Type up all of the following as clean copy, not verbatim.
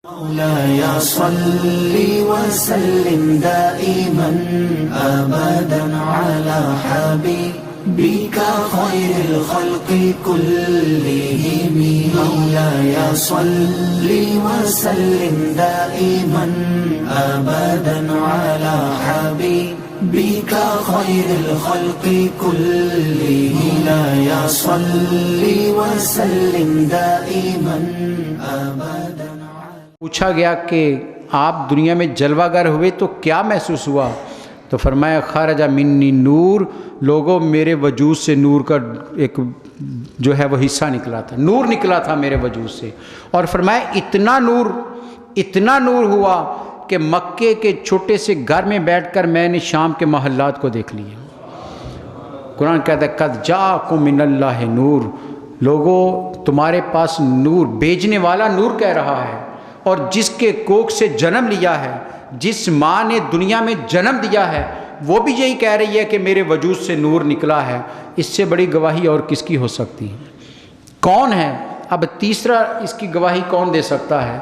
مولاي صل وسلم دائما أبدا على حبيبك خير الخلق كلهم. مولاي صل وسلم دائما أبدا على حبيبك خير الخلق كلهم. مولاي صل وسلم دائما أبدا. پوچھا گیا کہ آپ دنیا میں جلوہ گر ہوئے تو کیا محسوس ہوا؟ تو فرمایا خرج منی نور، لوگوں میرے وجود سے نور کا ایک جو ہے وہ حصہ نکلا تھا، نور نکلا تھا میرے وجود سے. اور فرمایا اتنا نور ہوا کہ مکے کے چھوٹے سے گھر میں بیٹھ کر میں نے شام کے محلات کو دیکھ لیا. قرآن کہتا ہے قد جاءکم من اللہ نور، لوگوں تمہارے پاس نور، بھیجنے والا نور کہہ رہا ہے. اور جس کے کوکھ سے جنم لیا ہے، جس ماں نے دنیا میں جنم دیا ہے، وہ بھی یہی کہہ رہی ہے کہ میرے وجود سے نور نکلا ہے. اس سے بڑی گواہی اور کس کی ہو سکتی ہے؟ کون ہے؟ اب تیسرا اس کی گواہی کون دے سکتا ہے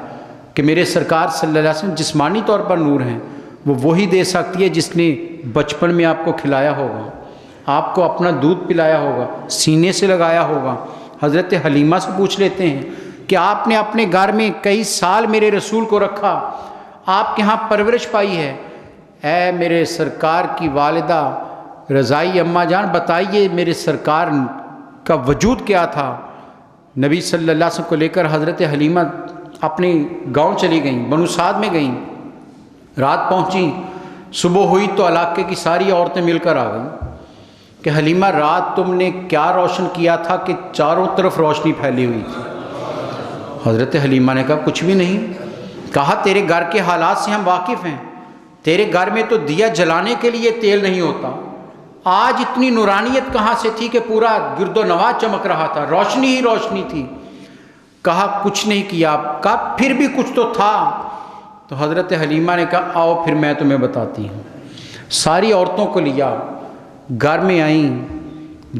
کہ میرے سرکار صلی اللہ علیہ وسلم جسمانی طور پر نور ہیں؟ وہ وہی دے سکتی ہے جس نے بچپن میں آپ کو کھلایا ہوگا، آپ کو اپنا دودھ پلایا ہوگا، سینے سے لگایا ہوگا. حضرت حلیمہ سے پوچھ لیتے ہیں کہ آپ نے اپنے گھر میں کئی سال میرے رسول کو رکھا، آپ کے ہاں پرورش پائی ہے. اے میرے سرکار کی والدہ رضائی اماں جان، بتائیے میرے سرکار کا وجود کیا تھا؟ نبی صلی اللہ علیہ وسلم کو لے کر حضرت حلیمہ اپنے گاؤں چلی گئیں، بنو سعد میں گئیں، رات پہنچیں، صبح ہوئی تو علاقے کی ساری عورتیں مل کر آ گئیں کہ حلیمہ رات تم نے کیا روشن کیا تھا کہ چاروں طرف روشنی پھیلی ہوئی تھی؟ حضرت حلیمہ نے کہا کچھ بھی نہیں. کہا تیرے گھر کے حالات سے ہم واقف ہیں، تیرے گھر میں تو دیا جلانے کے لیے تیل نہیں ہوتا. آج اتنی نورانیت کہاں سے تھی کہ پورا گرد و نواح چمک رہا تھا، روشنی ہی روشنی تھی. کہا کچھ نہیں کیا. کہا پھر بھی کچھ تو تھا. تو حضرت حلیمہ نے کہا آؤ پھر میں تمہیں بتاتی ہوں. ساری عورتوں کو لیا، گھر میں آئیں.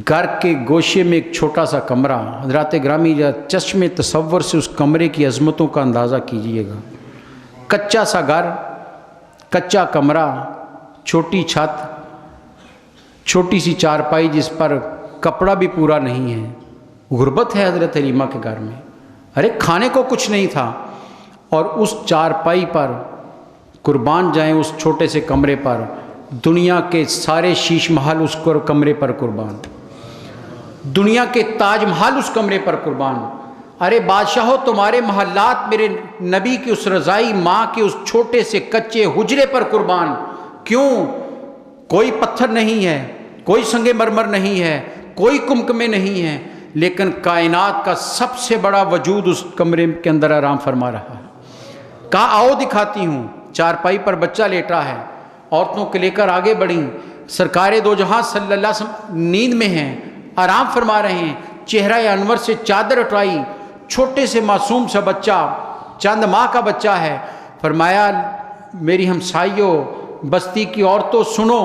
گھر کے گوشے میں ایک چھوٹا سا کمرہ، حضرات گرامی چشم تصور سے اس کمرے کی عظمتوں کا اندازہ کیجئے گا. کچا سا گھر، کچا کمرہ، چھوٹی چھت، چھوٹی سی چارپائی جس پر کپڑا بھی پورا نہیں ہے. غربت ہے حضرت حلیمہ کے گھر میں. ارے کھانے کو کچھ نہیں تھا. اور اس چارپائی پر قربان جائیں، اس چھوٹے سے کمرے پر دنیا کے سارے شیش محل اس کمرے پر قربان، دنیا کے تاج محل اس کمرے پر قربان. ارے بادشاہو تمہارے محلات میرے نبی کی اس رضائی ماں کے اس چھوٹے سے کچے حجرے پر قربان. کیوں؟ کوئی پتھر نہیں ہے، کوئی سنگ مرمر نہیں ہے، کوئی کمکمے نہیں ہیں، لیکن کائنات کا سب سے بڑا وجود اس کمرے کے اندر آرام فرما رہا ہے. کہا آؤ دکھاتی ہوں. چارپائی پر بچہ لیٹا ہے، عورتوں کو لے کر آگے بڑھیں. سرکار دو جہاں صلی اللہ علیہ وسلم نیند میں ہیں، آرام فرما رہے ہیں. چہرہ انور سے چادر اٹھائی، چھوٹے سے معصوم سا بچہ، چند ماہ کا بچہ ہے. فرمایا میری ہمسائیوں، بستی کی عورتوں سنو،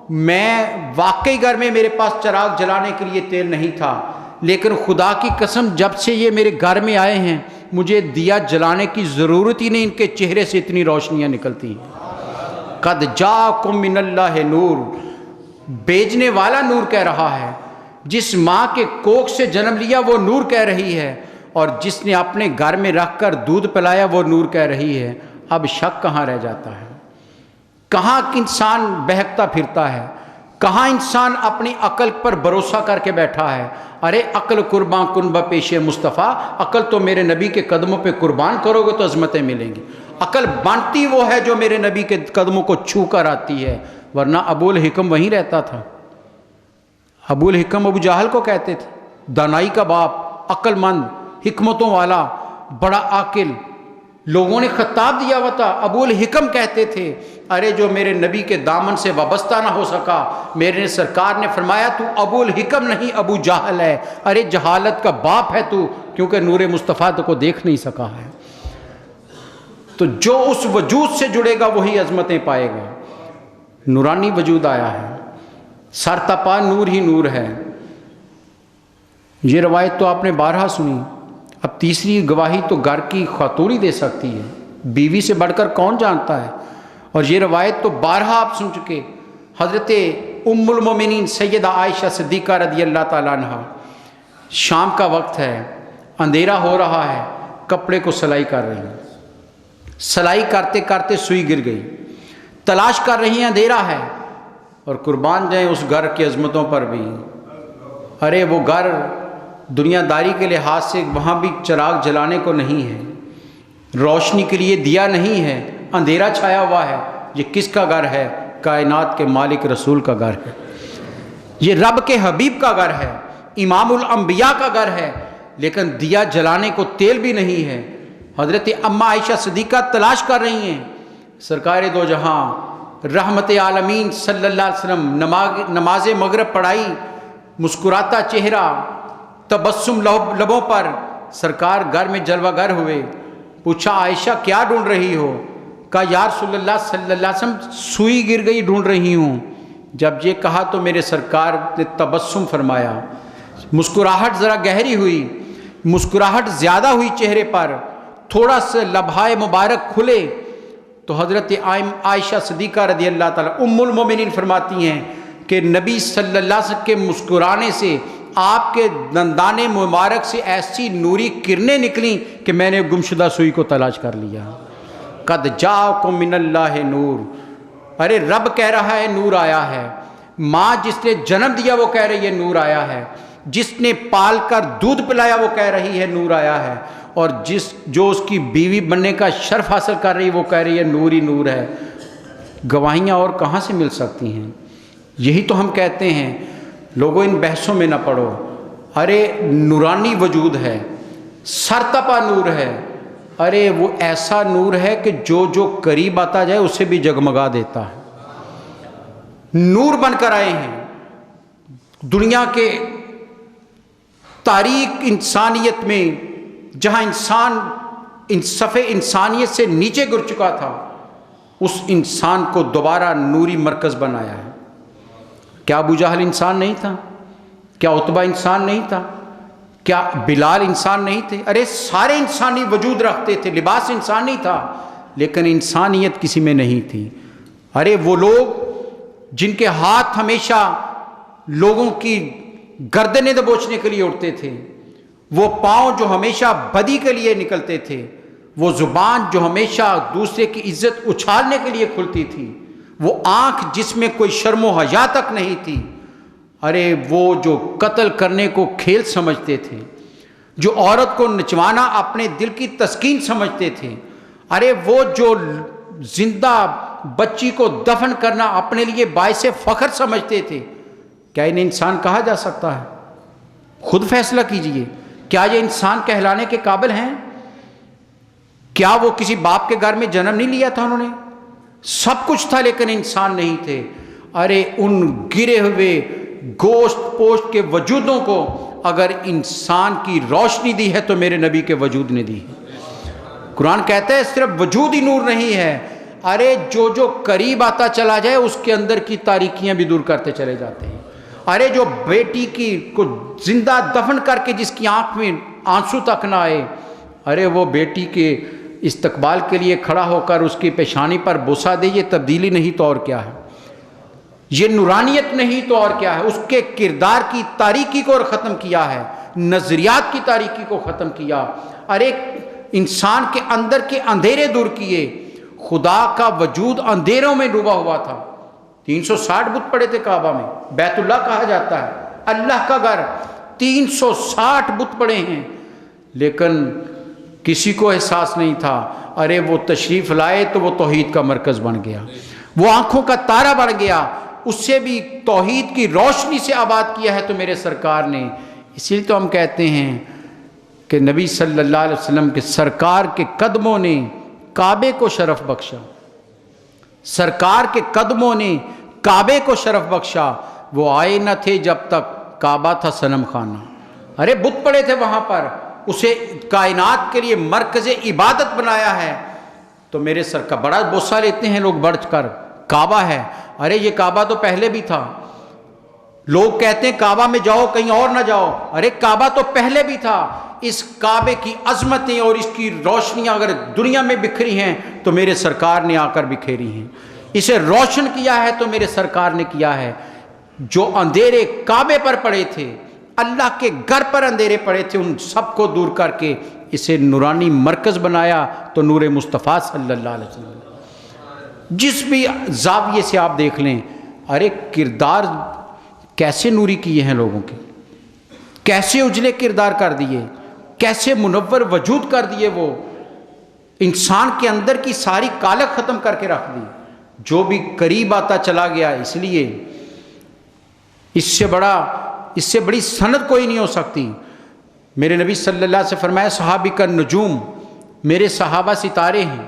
میں واقعی گھر میں میرے پاس چراغ جلانے کے لیے تیل نہیں تھا، لیکن خدا کی قسم جب سے یہ میرے گھر میں آئے ہیں مجھے دیا جلانے کی ضرورت ہی نہیں، ان کے چہرے سے اتنی روشنیاں نکلتی ہیں. قد جاءکم من اللہ نور، بھیجنے والا نور کہہ رہا ہے. جس ماں کے کوکھ سے جنم لیا وہ نور کہہ رہی ہے، اور جس نے اپنے گھر میں رکھ کر دودھ پلایا وہ نور کہہ رہی ہے. اب شک کہاں رہ جاتا ہے؟ کہاں انسان بہکتا پھرتا ہے؟ کہاں انسان اپنی عقل پر بھروسہ کر کے بیٹھا ہے؟ ارے عقل قربان کن بپیش مصطفیٰ، عقل تو میرے نبی کے قدموں پہ قربان کرو گے تو عظمتیں ملیں گی. عقل بانٹتی وہ ہے جو میرے نبی کے قدموں کو چھو کر آتی ہے، ورنہ ابو الحکم وہیں رہتا تھا. ابو الحکم ابو جہل کو کہتے تھے، دانائی کا باپ، عقل مند، حکمتوں والا، بڑا عاقل. لوگوں نے خطاب دیا ہوا تھا، ابو الحکم کہتے تھے ارے جو میرے نبی کے دامن سے وابستہ نہ ہو سکا، میرے سرکار نے فرمایا تو ابو الحکم نہیں ابو جہل ہے. ارے جہالت کا باپ ہے تو، کیونکہ نور مصطفیٰ کو دیکھ نہیں سکا ہے. تو جو اس وجود سے جڑے گا وہی عظمتیں پائے گا. نورانی وجود آیا ہے، سر تپا نور ہی نور ہے. یہ روایت تو آپ نے بارہا سنی. اب تیسری گواہی تو گھر کی خاتون ہی دے سکتی ہے، بیوی سے بڑھ کر کون جانتا ہے؟ اور یہ روایت تو بارہا آپ سن چکے، حضرت ام المومنین سیدہ عائشہ صدیقہ رضی اللہ تعالیٰ عنہ، شام کا وقت ہے، اندھیرا ہو رہا ہے، کپڑے کو سلائی کر رہی ہیں، سلائی کرتے کرتے سوئی گر گئی، تلاش کر رہی ہیں، اندھیرا ہے، اور قربان جائیں اس گھر کی عظمتوں پر بھی، ارے وہ گھر دنیا داری کے لحاظ سے وہاں بھی چراغ جلانے کو نہیں ہے، روشنی کے لیے دیا نہیں ہے، اندھیرا چھایا ہوا ہے، یہ کس کا گھر ہے؟ کائنات کے مالک رسول کا گھر ہے، یہ رب کے حبیب کا گھر ہے، امام الانبیاء کا گھر ہے، لیکن دیا جلانے کو تیل بھی نہیں ہے۔ حضرت اماں عائشہ صدیقہ تلاش کر رہی ہیں، سرکار دو جہاں رحمت عالمین صلی اللہ علیہ وسلم نماز مغرب پڑھائی، مسکراتا چہرہ، تبسم لبوں پر، سرکار گھر میں جلوہ گر ہوئے، پوچھا عائشہ کیا ڈھونڈ رہی ہو؟ کہا یا رسول اللہ صلی اللہ علیہ وسلم سوئی گر گئی ڈھونڈ رہی ہوں۔ جب یہ کہا تو میرے سرکار نے تبسم فرمایا، مسکراہٹ ذرا گہری ہوئی، مسکراہٹ زیادہ ہوئی چہرے پر، تھوڑا سا لبھائے مبارک کھلے تو حضرت عائشہ صدیقہ رضی اللہ تعالیٰ ام المومنین فرماتی ہیں کہ نبی صلی اللہ علیہ وسلم کے مسکرانے سے آپ کے دندان مبارک سے ایسی نوری کرنیں نکلیں کہ میں نے گمشدہ سوئی کو تلاش کر لیا۔ قد جاءکم من اللہ نور، ارے رب کہہ رہا ہے نور آیا ہے، ماں جس نے جنم دیا وہ کہہ رہی ہے نور آیا ہے، جس نے پال کر دودھ پلایا وہ کہہ رہی ہے نور آیا ہے، اور جو اس کی بیوی بننے کا شرف حاصل کر رہی ہے وہ کہہ رہی ہے نور ہی نور ہے۔ گواہیاں اور کہاں سے مل سکتی ہیں؟ یہی تو ہم کہتے ہیں لوگوں ان بحثوں میں نہ پڑو، ارے نورانی وجود ہے، سرتپا نور ہے، ارے وہ ایسا نور ہے کہ جو قریب آتا جائے اسے بھی جگمگا دیتا ہے۔ نور بن کر آئے ہیں، دنیا کے تاریک انسانیت میں جہاں انسان صفحے انسانیت سے نیچے گر چکا تھا، اس انسان کو دوبارہ نوری مرکز بنایا ہے۔ کیا ابو جہل انسان نہیں تھا؟ کیا عتبہ انسان نہیں تھا؟ کیا بلال انسان نہیں تھے؟ ارے سارے انسانی وجود رکھتے تھے، لباس انسانی تھا، لیکن انسانیت کسی میں نہیں تھی۔ ارے وہ لوگ جن کے ہاتھ ہمیشہ لوگوں کی گردنیں دبوچنے کے لیے اٹھتے تھے، وہ پاؤں جو ہمیشہ بدی کے لیے نکلتے تھے، وہ زبان جو ہمیشہ دوسرے کی عزت اچھالنے کے لیے کھلتی تھی، وہ آنکھ جس میں کوئی شرم و حیا تک نہیں تھی، ارے وہ جو قتل کرنے کو کھیل سمجھتے تھے، جو عورت کو نچوانا اپنے دل کی تسکین سمجھتے تھے، ارے وہ جو زندہ بچی کو دفن کرنا اپنے لیے باعث فخر سمجھتے تھے، کیا انہیں انسان کہا جا سکتا ہے؟ خود فیصلہ کیجئے، کیا یہ انسان کہلانے کے قابل ہیں؟ کیا وہ کسی باپ کے گھر میں جنم نہیں لیا تھا؟ انہوں نے سب کچھ تھا لیکن انسان نہیں تھے۔ ارے ان گرے ہوئے گوشت پوشت کے وجودوں کو اگر انسان کی روشنی دی ہے تو میرے نبی کے وجود نے دی ہے۔ قرآن کہتا ہے صرف وجود ہی نور نہیں ہے، ارے جو قریب آتا چلا جائے اس کے اندر کی تاریکیاں بھی دور کرتے چلے جاتے ہیں۔ ارے جو بیٹی کو زندہ دفن کر کے جس کی آنکھ میں آنسو تک نہ آئے، ارے وہ بیٹی کے استقبال کے لیے کھڑا ہو کر اس کی پیشانی پر بوسہ دے، یہ تبدیلی نہیں تو اور کیا ہے؟ یہ نورانیت نہیں تو اور کیا ہے؟ اس کے کردار کی تاریکی کو ختم کیا ہے، نظریات کی تاریکی کو ختم کیا، ارے انسان کے اندر کے اندھیرے دور کیے۔ خدا کا وجود اندھیروں میں ڈوبا ہوا تھا، 360 بت پڑے تھے کعبہ میں، بیت اللہ کہا جاتا ہے، اللہ کا گھر، 360 بت پڑے ہیں، لیکن کسی کو احساس نہیں تھا۔ ارے وہ تشریف لائے تو وہ توحید کا مرکز بن گیا، وہ آنکھوں کا تارا بن گیا، اس سے بھی توحید کی روشنی سے آباد کیا ہے تو میرے سرکار نے۔ اسی لیے تو ہم کہتے ہیں کہ نبی صلی اللہ علیہ وسلم کے سرکار کے قدموں نے کعبے کو شرف بخشا، سرکار کے قدموں نے کعبے کو شرف بخشا۔ وہ آئے نہ تھے جب تک کعبہ تھا صنم خانہ، ارے بت پڑے تھے وہاں پر، اسے کائنات کے لیے مرکز عبادت بنایا ہے تو میرے سرکار بڑا بوسہ لیتے ہیں لوگ بڑھ کر، کعبہ ہے، ارے یہ کعبہ تو پہلے بھی تھا۔ لوگ کہتے ہیں کعبہ میں جاؤ کہیں اور نہ جاؤ، ارے کعبہ تو پہلے بھی تھا، اس کعبے کی عظمتیں اور اس کی روشنیاں اگر دنیا میں بکھری ہیں تو میرے سرکار نے آ کر بکھیری ہیں، اسے روشن کیا ہے تو میرے سرکار نے کیا ہے۔ جو اندھیرے کعبے پر پڑے تھے، اللہ کے گھر پر اندھیرے پڑے تھے، ان سب کو دور کر کے اسے نورانی مرکز بنایا تو نور مصطفیٰ صلی اللہ علیہ وسلم۔ جس بھی زاویے سے آپ دیکھ لیں، ارے کردار کیسے نوری کیے ہیں لوگوں کے، کیسے اجلے کردار کر دیے، کیسے منور وجود کر دیے، وہ انسان کے اندر کی ساری کالک ختم کر کے رکھ دی۔ جو بھی قریب آتا چلا گیا، اس لیے اس سے بڑی سند کوئی نہیں ہو سکتی۔ میرے نبی صلی اللہ علیہ وسلم سے فرمایا صحابی کا نجوم، میرے صحابہ ستارے ہیں،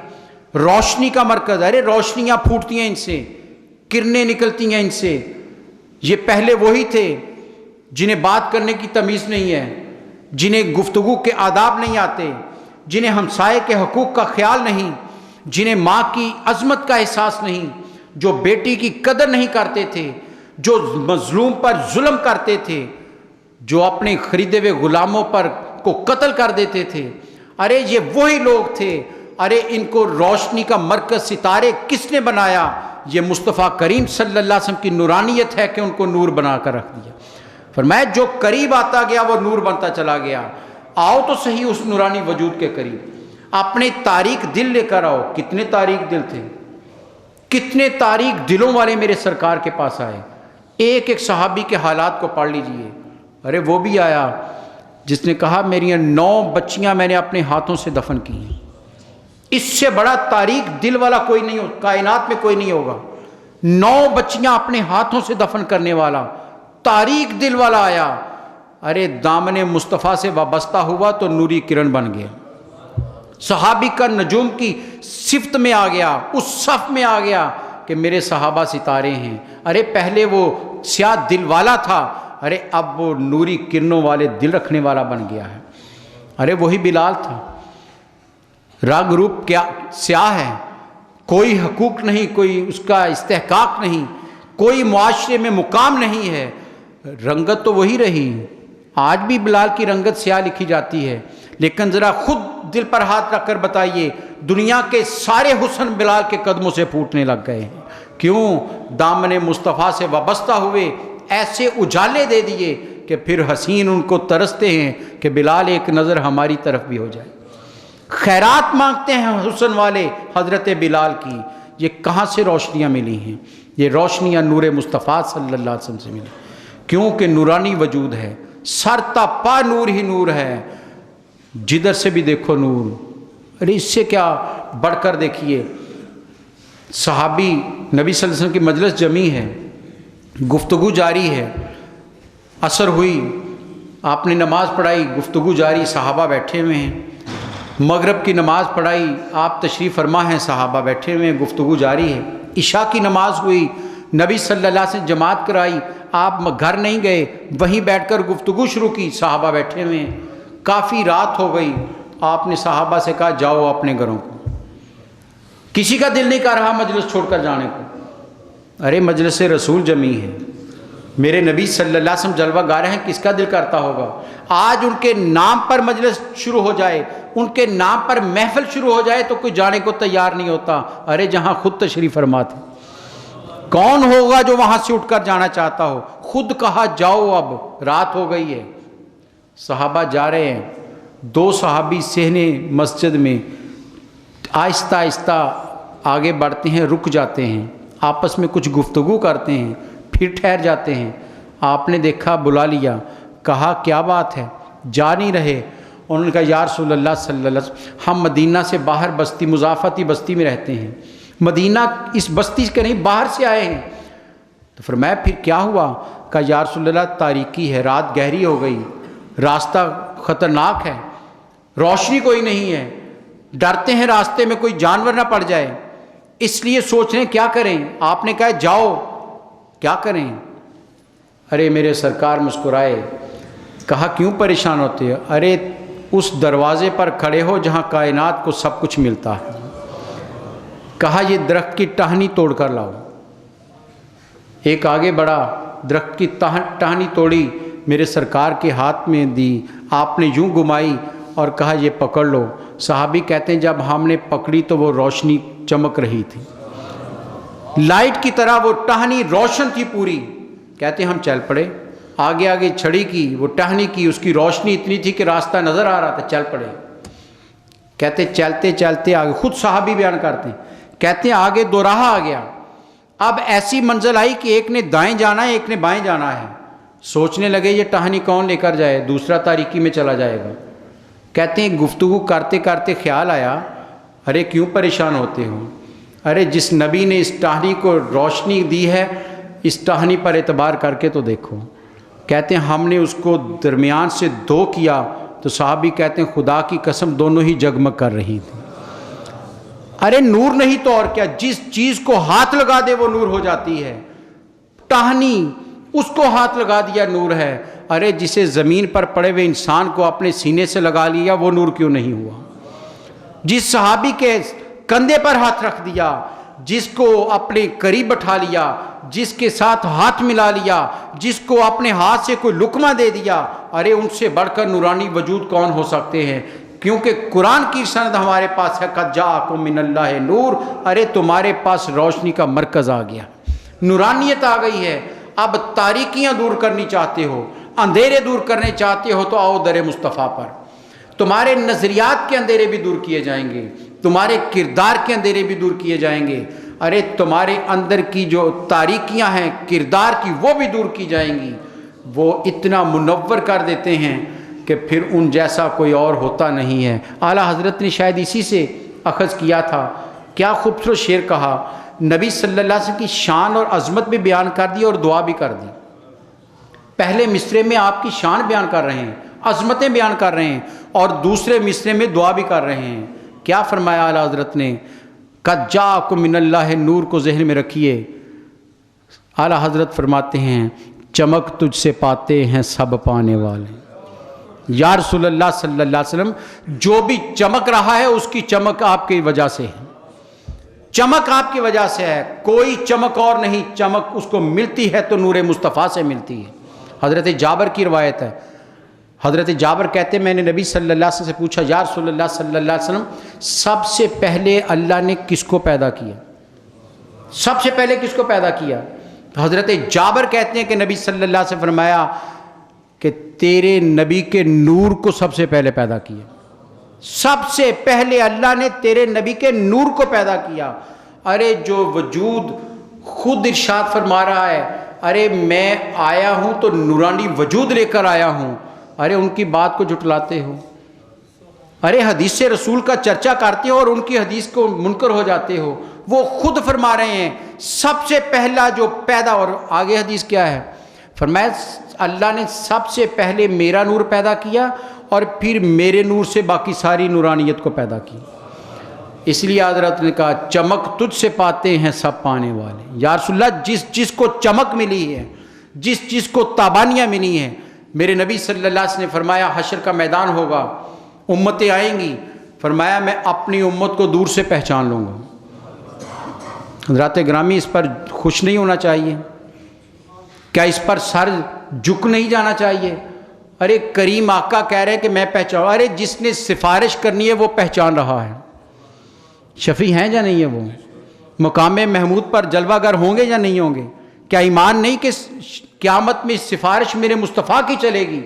روشنی کا مرکز۔ ارے روشنیاں پھوٹتی ہیں ان سے، کرنیں نکلتی ہیں ان سے۔ یہ پہلے وہی تھے جنہیں بات کرنے کی تمیز نہیں ہے، جنہیں گفتگو کے آداب نہیں آتے، جنہیں ہمسائے کے حقوق کا خیال نہیں، جنہیں ماں کی عظمت کا احساس نہیں، جو بیٹی کی قدر نہیں کرتے تھے، جو مظلوم پر ظلم کرتے تھے، جو اپنے خریدے ہوئے غلاموں پر کو قتل کر دیتے تھے۔ ارے یہ وہی لوگ تھے۔ ارے ان کو روشنی کا مرکز ستارے کس نے بنایا؟ یہ مصطفیٰ کریم صلی اللہ علیہ وسلم کی نورانیت ہے کہ ان کو نور بنا کر رکھ دیا۔ فرمایا جو قریب آتا گیا وہ نور بنتا چلا گیا۔ آؤ تو صحیح اس نورانی وجود کے قریب، اپنے تاریک دل لے کر آؤ۔ کتنے تاریک دل تھے، کتنے تاریک دلوں والے میرے سرکار کے پاس آئے۔ ایک ایک صحابی کے حالات کو پڑھ لیجئے۔ ارے وہ بھی آیا جس نے کہا میری 9 بچیاں میں نے اپنے ہاتھوں سے دفن کی ہیں۔ اس سے بڑا تاریک دل والا کوئی نہیں ہو، کائنات میں کوئی نہیں ہوگا۔ 9 بچیاں اپنے ہاتھوں سے دفن کرنے والا تاریک دل والا آیا۔ ارے دامن مصطفیٰ سے وابستہ ہوا تو نوری کرن بن گیا، صحابی کا نجوم کی صفت میں آ گیا، اس صف میں آ گیا کہ میرے صحابہ ستارے ہیں۔ ارے پہلے وہ سیاہ دل والا تھا، ارے اب وہ نوری کرنوں والے دل رکھنے والا بن گیا ہے۔ ارے وہی بلال تھا، رنگ روپ کیا سیاہ ہے، کوئی حقوق نہیں، کوئی اس کا استحقاق نہیں، کوئی معاشرے میں مقام نہیں ہے، رنگت تو وہی رہی۔ آج بھی بلال کی رنگت سیاہ لکھی جاتی ہے، لیکن ذرا خود دل پر ہاتھ رکھ کر بتائیے، دنیا کے سارے حسن بلال کے قدموں سے پھوٹنے لگ گئے ہیں۔ کیوں؟ دامن مصطفیٰ سے وابستہ ہوئے، ایسے اجالے دے دیے کہ پھر حسین ان کو ترستے ہیں کہ بلال ایک نظر ہماری طرف بھی ہو جائے۔ خیرات مانگتے ہیں حسن والے حضرت بلال کی۔ یہ کہاں سے روشنیاں ملی ہیں؟ یہ روشنیاں نور مصطفیٰ صلی اللہ علیہ وسلم سے ملی، کیونکہ نورانی وجود ہے، سر تا پا نور ہی نور ہے، جدھر سے بھی دیکھو نور۔ ارے اس سے کیا بڑھ کر دیکھیے، صحابی نبی صلی اللہ علیہ وسلم کی مجلس جمی ہے، گفتگو جاری ہے، عصر ہوئی، آپ نے نماز پڑھائی، گفتگو جاری، صحابہ بیٹھے ہوئے ہیں، مغرب کی نماز پڑھائی، آپ تشریف فرما ہیں، صحابہ بیٹھے ہوئے ہیں، گفتگو جاری ہے، عشاء کی نماز ہوئی، نبی صلی اللہ علیہ وسلم جماعت کرائی، آپ گھر نہیں گئے، وہیں بیٹھ کر گفتگو شروع کی، صحابہ بیٹھے ہوئے ہیں، کافی رات ہو گئی، آپ نے صحابہ سے کہا جاؤ اپنے گھروں کو۔ کسی کا دل نہیں کر رہا مجلس چھوڑ کر جانے کو۔ ارے مجلس رسول جمی ہے، میرے نبی صلی اللہ علیہ وسلم جلوہ گا رہے ہیں، کس کا دل کرتا ہوگا آج ان کے نام پر مجلس شروع ہو جائے، ان کے نام پر محفل شروع ہو جائے تو کوئی جانے کو تیار نہیں ہوتا۔ ارے جہاں خود تشریف فرما تھے، کون ہوگا جو وہاں سے اٹھ کر جانا چاہتا ہو؟ خود کہا جاؤ، اب رات ہو گئی ہے۔ صحابہ جا رہے ہیں، 2 صحابی صحن مسجد میں آہستہ آہستہ آگے بڑھتے ہیں، رک جاتے ہیں، آپس میں کچھ گفتگو کرتے ہیں، پھر ٹھہر جاتے ہیں۔ آپ نے دیکھا، بلا لیا، کہا کیا بات ہے، جا نہیں رہے؟ انہوں نے کہا یا رسول اللہ صلی اللہ علیہ وسلم، ہم مدینہ سے باہر بستی مضافاتی بستی میں رہتے ہیں، مدینہ اس بستی کے نہیں باہر سے آئے ہیں۔ تو فرمایا پھر کیا ہوا؟ کہا یا رسول اللہ تاریکی ہے، رات گہری ہو گئی، راستہ خطرناک ہے، روشنی کوئی نہیں ہے، ڈرتے ہیں راستے میں کوئی جانور نہ پڑ جائے، اس لیے سوچ رہے ہیں کیا کریں۔ آپ نے کہا جاؤ، کیا کریں؟ ارے میرے سرکار مسکرائے، کہا کیوں پریشان ہوتے ہو؟ ارے اس دروازے پر کھڑے ہو جہاں کائنات کو سب کچھ ملتا ہے۔ کہا یہ درخت کی ٹہنی توڑ کر لاؤ۔ ایک آگے بڑھا، درخت کی ٹہنی توڑی، میرے سرکار کے ہاتھ میں دی، آپ نے یوں گھمائی اور کہا یہ پکڑ لو. صحابی کہتے ہیں جب ہم نے پکڑی تو وہ روشنی چمک رہی تھی, لائٹ کی طرح وہ ٹہنی روشن تھی پوری. کہتے ہیں ہم چل پڑے, آگے آگے چھڑی کی, وہ ٹہنی کی, اس کی روشنی اتنی تھی کہ راستہ نظر آ رہا تھا, چل پڑے. کہتے چلتے چلتے آگے, خود صحابی بیان کرتے ہیں, کہتے ہیں آگے دو راہ آ گیا. اب ایسی منزل آئی کہ ایک نے دائیں جانا ہے, ایک نے بائیں جانا ہے. سوچنے لگے یہ ٹہنی کون لے کر جائے, دوسرا تاریکی میں چلا جائے گا. کہتے ہیں گفتگو کرتے کرتے خیال آیا, ارے کیوں پریشان ہوتے ہو, ارے جس نبی نے اس ٹہنی کو روشنی دی ہے اس ٹہنی پر اعتبار کر کے تو دیکھو. کہتے ہیں ہم نے اس کو درمیان سے دو کیا تو صحابی کہتے ہیں خدا کی قسم دونوں ہی جگمگ کر رہی تھیں. ارے نور نہیں تو اور کیا, جس چیز کو ہاتھ لگا دے وہ نور ہو جاتی ہے. ٹہنی اس کو ہاتھ لگا دیا نور ہے. ارے جسے زمین پر پڑے ہوئے انسان کو اپنے سینے سے لگا لیا وہ نور کیوں نہیں ہوا. جس صحابی کے کندھے پر ہاتھ رکھ دیا, جس کو اپنے قریب بٹھا لیا, جس کے ساتھ ہاتھ ملا لیا, جس کو اپنے ہاتھ سے کوئی لقمہ دے دیا, ارے ان سے بڑھ کر نورانی وجود کون ہو سکتے ہیں. کیونکہ قرآن کی سند ہمارے پاس ہے, قد جاءکم من اللہ نور. ارے تمہارے پاس روشنی کا مرکز آ گیا, نورانیت آ گئی ہے. اب تاریکیاں دور کرنی چاہتے ہو, اندھیرے دور کرنے چاہتے ہو تو آؤ در مصطفیٰ پر. تمہارے نظریات کے اندھیرے بھی دور کیے جائیں گے, تمہارے کردار کے اندھیرے بھی دور کیے جائیں گے. ارے تمہارے اندر کی جو تاریکیاں ہیں کردار کی وہ بھی دور کی جائیں گی. وہ اتنا منور کر دیتے ہیں کہ پھر ان جیسا کوئی اور ہوتا نہیں ہے. اعلیٰ حضرت نے شاید اسی سے اخذ کیا تھا. کیا خوبصورت شعر کہا, نبی صلی اللہ علیہ وسلم کی شان اور عظمت بھی بیان کر دی اور دعا بھی کر دی. پہلے مصرے میں آپ کی شان بیان کر رہے ہیں, عظمتیں بیان کر رہے ہیں, اور دوسرے مصرے میں دعا بھی کر رہے ہیں. کیا فرمایا اعلیٰ حضرت نے, قد جاءکم من اللہ نور کو ذہن میں رکھیے. اعلیٰ حضرت فرماتے ہیں چمک تجھ سے پاتے ہیں سب پانے والے. یا رسول اللہ صلی اللہ علیہ وسلم, جو بھی چمک رہا ہے اس کی چمک آپ کی وجہ سے ہے, چمک آپ کی وجہ سے ہے, کوئی چمک اور نہیں. چمک اس کو ملتی ہے تو نور مصطفیٰ سے ملتی ہے. حضرت جابر کی روایت ہے, حضرت جابر کہتے ہیں میں نے نبی صلی اللہ علیہ وسلم سے پوچھا, یا رسول اللہ صلی اللہ علیہ وسلم سب سے پہلے اللہ نے کس کو پیدا کیا, سب سے پہلے کس کو پیدا کیا؟ تو حضرت جابر کہتے ہیں کہ نبی صلی اللہ علیہ وسلم نے فرمایا کہ تیرے نبی کے نور کو سب سے پہلے پیدا کیا. سب سے پہلے اللہ نے تیرے نبی کے نور کو پیدا کیا. ارے جو وجود خود ارشاد فرما رہا ہے, ارے میں آیا ہوں تو نورانی وجود لے کر آیا ہوں, ارے ان کی بات کو جھٹلاتے ہو. ارے حدیث رسول کا چرچا کرتے ہو اور ان کی حدیث کو منکر ہو جاتے ہو. وہ خود فرما رہے ہیں سب سے پہلا جو پیدا, اور آگے حدیث کیا ہے, فرمایا اللہ نے سب سے پہلے میرا نور پیدا کیا اور پھر میرے نور سے باقی ساری نورانیت کو پیدا کی. اس لیے حضرت نے کہا چمک تجھ سے پاتے ہیں سب پانے والے. یا رسول اللہ جس جس کو چمک ملی ہے, جس جس کو تابانیاں ملی ہیں, میرے نبی صلی اللہ علیہ وسلم نے فرمایا حشر کا میدان ہوگا, امتیں آئیں گی, فرمایا میں اپنی امت کو دور سے پہچان لوں گا. حضرات گرامی اس پر خوش نہیں ہونا چاہیے, کیا اس پر سر جھک نہیں جانا چاہیے؟ ارے کریم آقا کہہ رہے کہ میں پہچان, ارے جس نے سفارش کرنی ہے وہ پہچان رہا ہے. شفیع ہیں یا نہیں ہے وہ؟ مقام محمود پر جلوہ گر ہوں گے یا نہیں ہوں گے؟ کیا ایمان نہیں کہ قیامت میں سفارش میرے مصطفیٰ کی چلے گی؟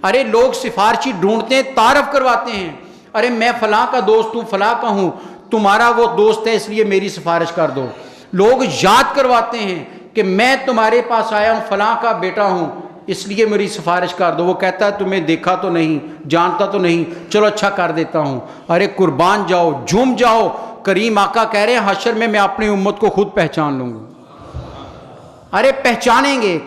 ارے لوگ سفارشی ڈھونڈتے ہیں, تعارف کرواتے ہیں, ارے میں فلاں کا دوست ہوں, فلاں کا ہوں, تمہارا وہ دوست ہے اس لیے میری سفارش کر دو. لوگ یاد کرواتے ہیں کہ میں تمہارے پاس آیا ہوں, فلاں کا بیٹا ہوں, اس لیے میری سفارش کر دو. وہ کہتا ہے تمہیں دیکھا تو نہیں, جانتا تو نہیں, چلو اچھا کر دیتا ہوں. ارے قربان جاؤ, جھوم جاؤ. کریم آقا کہہ رہے ہیں حشر میں اپنی امت کو خود پہچان لوں گا. ارے پہچانیں گے.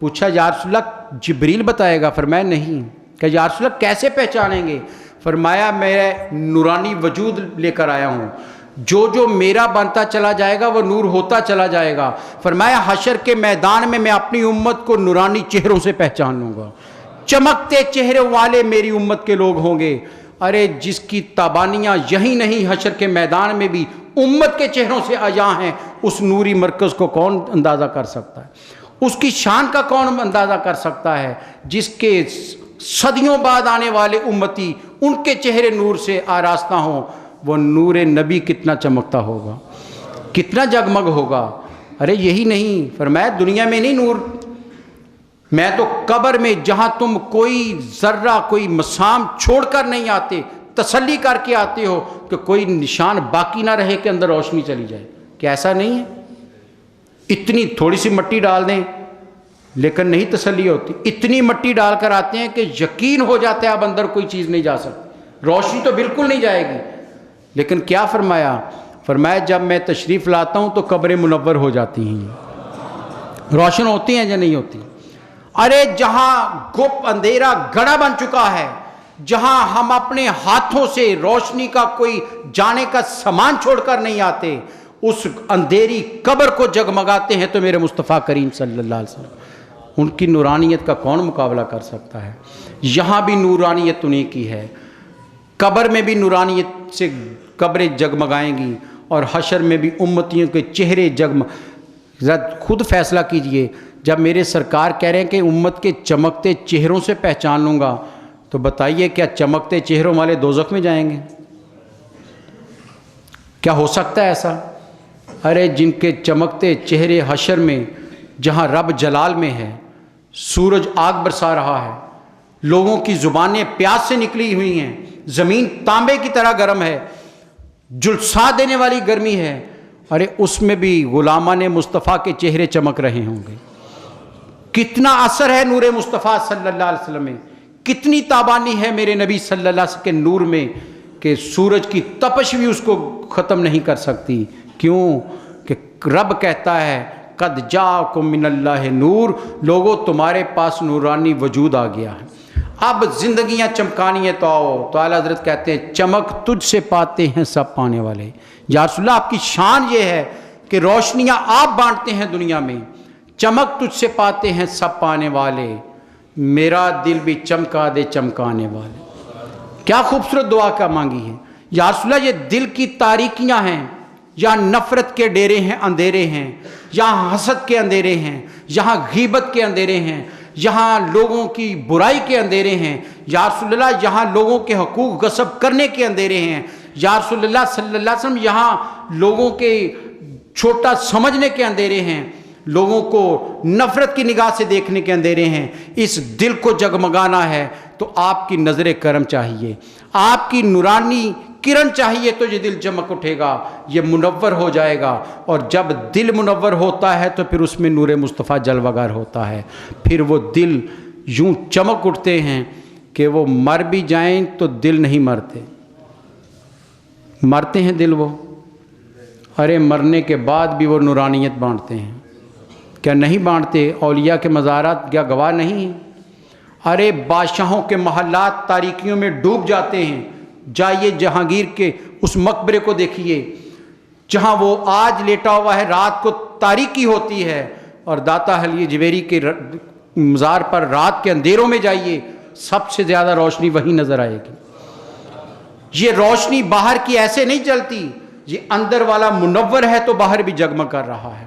پوچھا یا رسول اللہ جبریل بتائے گا؟ فرمایا نہیں. کہ یا رسول اللہ کیسے پہچانیں گے؟ فرمایا میں نورانی وجود لے کر آیا ہوں, جو جو میرا بنتا چلا جائے گا وہ نور ہوتا چلا جائے گا. فرمایا حشر کے میدان میں اپنی امت کو نورانی چہروں سے پہچان لوں گا, چمکتے چہرے والے میری امت کے لوگ ہوں گے. ارے جس کی تابانیاں یہی نہیں حشر کے میدان میں بھی امت کے چہروں سے عیاں ہیں, اس نوری مرکز کو کون اندازہ کر سکتا ہے؟ اس کی شان کا کون اندازہ کر سکتا ہے؟ جس کے صدیوں بعد آنے والے امتی ان کے چہرے نور سے آراستہ ہوں، وہ نور نبی کتنا چمکتا ہوگا، کتنا جگمگ ہوگا۔ ارے یہی نہیں، فرمایا دنیا میں نہیں نور، میں تو قبر میں جہاں تم کوئی ذرہ کوئی مسام چھوڑ کر نہیں آتے، تسلی کر کے آتے ہو کہ کوئی نشان باقی نہ رہے کہ اندر روشنی چلی جائے، کیا ایسا نہیں ہے؟ اتنی تھوڑی سی مٹی ڈال دیں لیکن نہیں تسلی ہوتی، اتنی مٹی ڈال کر آتے ہیں کہ یقین ہو جاتا ہے اب اندر کوئی چیز نہیں جا سکتی، روشنی تو بالکل نہیں جائے گی۔ لیکن کیا فرمایا؟ فرمایا جب میں تشریف لاتا ہوں تو قبریں منور ہو جاتی ہیں، روشن ہوتی ہیں یا نہیں ہوتی؟ ارے جہاں گپ اندھیرا گڑھا بن چکا ہے، جہاں ہم اپنے ہاتھوں سے روشنی کا کوئی جانے کا سامان چھوڑ کر نہیں آتے، اس اندھیری قبر کو جگمگاتے ہیں تو میرے مصطفیٰ کریم صلی اللہ علیہ وسلم، ان کی نورانیت کا کون مقابلہ کر سکتا ہے؟ یہاں بھی نورانیت انہیں کی ہے، قبر میں بھی نورانیت سے قبریں جگمگائیں گی، اور حشر میں بھی امتیوں کے چہرے ذرا خود فیصلہ کیجئے، جب میرے سرکار کہہ رہے ہیں کہ امت کے چمکتے چہروں سے پہچان لوں گا، تو بتائیے کیا چمکتے چہروں والے دوزخ میں جائیں گے؟ کیا ہو سکتا ہے ایسا؟ ارے جن کے چمکتے چہرے حشر میں، جہاں رب جلال میں ہے، سورج آگ برسا رہا ہے، لوگوں کی زبانیں پیاس سے نکلی ہوئی ہیں، زمین تانبے کی طرح گرم ہے، جلسا دینے والی گرمی ہے، ارے اس میں بھی غلامان مصطفیٰ کے چہرے چمک رہے ہوں گے۔ کتنا اثر ہے نور مصطفیٰ صلی اللہ علیہ وسلم میں، کتنی تابانی ہے میرے نبی صلی اللہ علیہ وسلم کے نور میں کہ سورج کی تپش بھی اس کو ختم نہیں کر سکتی۔ کیوں کہ رب کہتا ہے قد جاءکم من اللہ نور، لوگوں تمہارے پاس نورانی وجود آ گیا ہے، اب زندگیاں چمکانی ہے تو آؤ۔ تو اعلیٰ حضرت کہتے ہیں چمک تجھ سے پاتے ہیں سب پانے والے۔ یا رسول اللہ آپ کی شان یہ ہے کہ روشنیاں آپ بانٹتے ہیں دنیا میں، چمک تجھ سے پاتے ہیں سب پانے والے، میرا دل بھی چمکا دے چمکانے والے۔ کیا خوبصورت دعا کا مانگی ہے یا رسول اللہ۔ یہ دل کی تاریکیاں ہیں، یہاں نفرت کے ڈیرے ہیں، اندھیرے ہیں، یہاں حسد کے اندھیرے ہیں، یہاں غیبت کے اندھیرے ہیں، یہاں لوگوں کی برائی کے اندھیرے ہیں یا رسول اللہ، یہاں لوگوں کے حقوق غصب کرنے کے اندھیرے ہیں یا رسول اللہ صلی اللہ علیہ وسلم، یہاں لوگوں کے چھوٹا سمجھنے کے اندھیرے ہیں، لوگوں کو نفرت کی نگاہ سے دیکھنے کے اندھیرے ہیں۔ اس دل کو جگمگانا ہے تو آپ کی نظر کرم چاہیے، آپ کی نورانی کرن چاہیے تو یہ دل چمک اٹھے گا، یہ منور ہو جائے گا۔ اور جب دل منور ہوتا ہے تو پھر اس میں نور مصطفیٰ جلوہ گر ہوتا ہے، پھر وہ دل یوں چمک اٹھتے ہیں کہ وہ مر بھی جائیں تو دل نہیں مرتے، مرتے ہیں دل وہ، ارے مرنے کے بعد بھی وہ نورانیت بانٹتے ہیں، کیا نہیں بانٹتے؟ اولیاء کے مزارات کیا گواہ نہیں ہیں؟ ارے بادشاہوں کے محلات تاریکیوں میں ڈوب جاتے ہیں، جائیے جہانگیر کے اس مقبرے کو دیکھیے جہاں وہ آج لیٹا ہوا ہے، رات کو تاریکی ہوتی ہے، اور داتا حلی جویری کے مزار پر رات کے اندھیروں میں جائیے، سب سے زیادہ روشنی وہی نظر آئے گی۔ یہ روشنی باہر کی ایسے نہیں چلتی، یہ اندر والا منور ہے تو باہر بھی جگمگ کر رہا ہے۔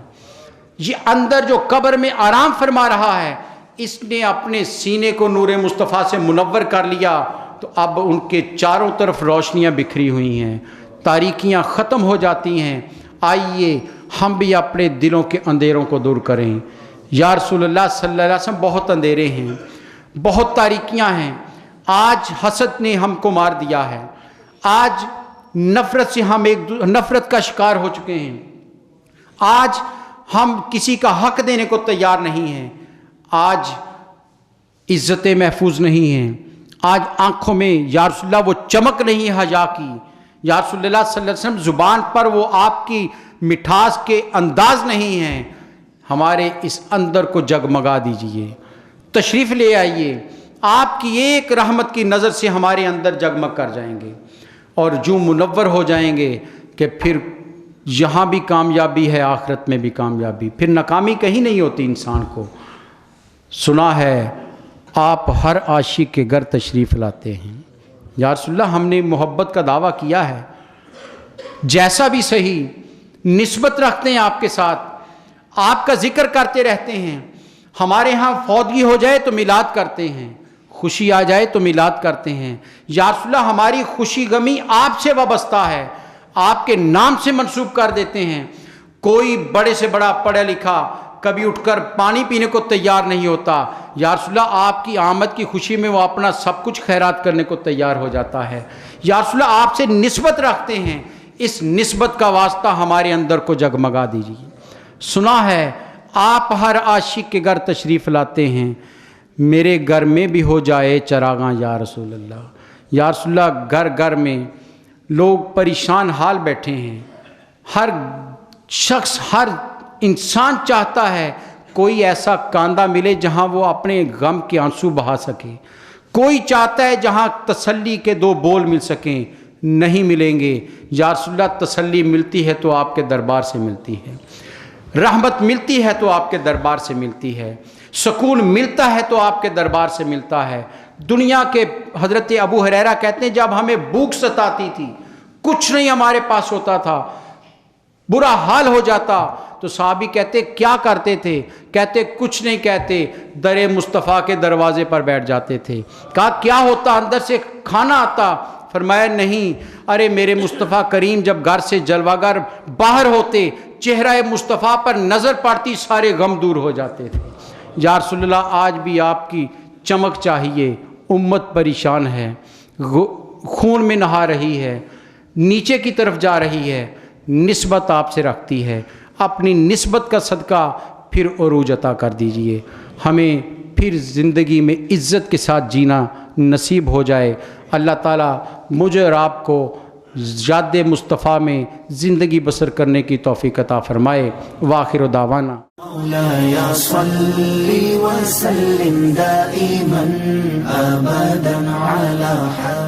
یہ اندر جو قبر میں آرام فرما رہا ہے، اس نے اپنے سینے کو نور مصطفیٰ سے منور کر لیا تو اب ان کے چاروں طرف روشنیاں بکھری ہوئی ہیں، تاریکیاں ختم ہو جاتی ہیں۔ آئیے ہم بھی اپنے دلوں کے اندھیروں کو دور کریں۔ یا رسول اللہ صلی اللہ علیہ وسلم بہت اندھیرے ہیں، بہت تاریکیاں ہیں، آج حسد نے ہم کو مار دیا ہے، آج نفرت سے ہم نفرت کا شکار ہو چکے ہیں، آج ہم کسی کا حق دینے کو تیار نہیں ہیں، آج عزتیں محفوظ نہیں ہیں، آج آنکھوں میں یا رسول اللہ وہ چمک نہیں ہے حیا کی، یا رسول اللہ صلی اللہ علیہ وسلم زبان پر وہ آپ کی مٹھاس کے انداز نہیں ہیں۔ ہمارے اس اندر کو جگمگا دیجئے، تشریف لے آئیے، آپ کی ایک رحمت کی نظر سے ہمارے اندر جگمگ کر جائیں گے اور جو منور ہو جائیں گے کہ پھر یہاں بھی کامیابی ہے، آخرت میں بھی کامیابی، پھر ناکامی کہیں نہیں ہوتی انسان کو۔ سنا ہے آپ ہر عاشق کے گھر تشریف لاتے ہیں، یا رسول اللہ ہم نے محبت کا دعویٰ کیا ہے، جیسا بھی صحیح نسبت رکھتے ہیں آپ کے ساتھ، آپ کا ذکر کرتے رہتے ہیں، ہمارے ہاں فوتگی ہو جائے تو میلاد کرتے ہیں، خوشی آ جائے تو میلاد کرتے ہیں. یا رسول اللہ ہماری خوشی غمی آپ سے وابستہ ہے، آپ کے نام سے منسوب کر دیتے ہیں. کوئی بڑے سے بڑا پڑھا لکھا کبھی اٹھ کر پانی پینے کو تیار نہیں ہوتا، یا رسول اللہ آپ کی آمد کی خوشی میں وہ اپنا سب کچھ خیرات کرنے کو تیار ہو جاتا ہے. یا رسول اللہ آپ سے نسبت رکھتے ہیں، اس نسبت کا واسطہ ہمارے اندر کو جگمگا دیجیے. سنا ہے آپ ہر عاشق کے گھر تشریف لاتے ہیں، میرے گھر میں بھی ہو جائے چراغاں یا رسول اللہ. یا رسول اللہ گھر گھر میں لوگ پریشان حال بیٹھے ہیں، ہر شخص ہر انسان چاہتا ہے کوئی ایسا کاندھا ملے جہاں وہ اپنے غم کے آنسو بہا سکے، کوئی چاہتا ہے جہاں تسلی کے دو بول مل سکیں، نہیں ملیں گے. یا رسول اللہ تسلی ملتی ہے تو آپ کے دربار سے ملتی ہے، رحمت ملتی ہے تو آپ کے دربار سے ملتی ہے، سکون ملتا ہے تو آپ کے دربار سے ملتا ہے. دنیا کے حضرت ابو ہریرہ کہتے ہیں جب ہمیں بھوک ستاتی تھی، کچھ نہیں ہمارے پاس ہوتا تھا، برا حال ہو جاتا تو صحابی کہتے کیا کرتے تھے؟ کہتے کچھ نہیں کہتے، در مصطفیٰ کے دروازے پر بیٹھ جاتے تھے. کہا کیا ہوتا؟ اندر سے کھانا آتا. فرمایا نہیں، ارے میرے مصطفیٰ کریم جب گھر سے جلوہ گر باہر ہوتے، چہرہ مصطفیٰ پر نظر پڑتی، سارے غم دور ہو جاتے تھے. یا رسول اللہ آج بھی آپ کی چمک چاہیے، امت پریشان ہے، خون میں نہا رہی ہے، نیچے کی طرف جا رہی ہے، نسبت آپ سے رکھتی ہے. اپنی نسبت کا صدقہ پھر عروج عطا کر دیجئے، ہمیں پھر زندگی میں عزت کے ساتھ جینا نصیب ہو جائے. اللہ تعالیٰ مجھے اور آپ کو یاد مصطفیٰ میں زندگی بسر کرنے کی توفیق عطا فرمائے. وآخر دعوانا مولاي صل وسلم دائما أبدا على حبيبك